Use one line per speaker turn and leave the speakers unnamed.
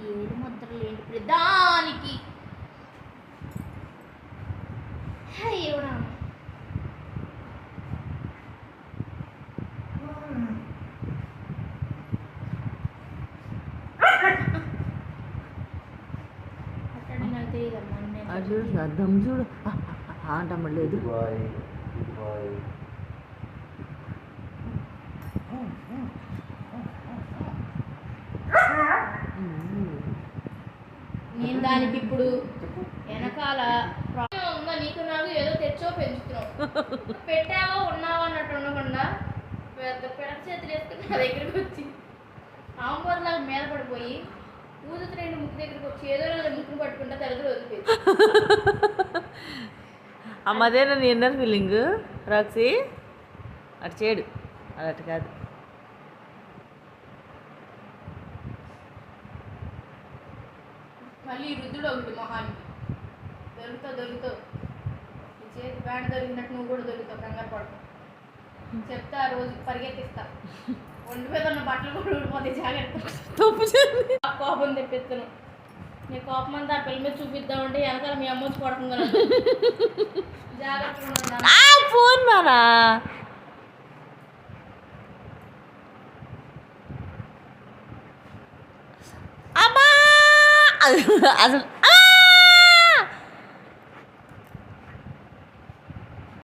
ఏడు ముద్రలు ఏంటి ప్రధానికి అయ్యోడా అట్టండి నాకు తెలియదమ్మా
అది చూడు అర్థం చూడు అంటమ్మ లేదు
నేను దానికి ఇప్పుడు వెనకాల ఉందా నీకు నాకు ఏదో తెచ్చో పెంచుతున్నావు పెట్టావో ఉన్నావో అన్నట్టు ఉండకుండా పెద్ద పెద్ద చేతులు వేసుకుని నా దగ్గరికి వచ్చి ఆంబోర్లాగా మీద పడిపోయి ఊదుతున్న ముక్కు దగ్గరికి వచ్చి ఏదో రోజు ముక్కును పట్టుకుంటా తరగతి వదిలిపోయింది
అమ్మదేనా నీ ఇన్నర్ ఫీలింగ్ రాక్సీ అటు చేయడు అటు కాదు
మళ్ళీ రుద్దుడు ఒకటి మొహానికి దొరుకుతావు ఈ చేతి బ్యాండ్ దొరికినట్టు నువ్వు కూడా దొరుకుతావు కంగారు పడతావు చెప్తా ఆ రోజు పరిగెత్తిస్తా ఒంటి మీద ఉన్న బట్టలు కూడా ఊడిపోతే జాగ్రత్త కోపం తెప్పిస్తాను నీ కోపం అంతా ఆ పిల్ల మీద చూపిద్దామంటే వెనకాల మీ అమ్మ వచ్చి పడుతుంది జాగ్రత్తగా
ఫోన్ మానా అమ్మా అసలు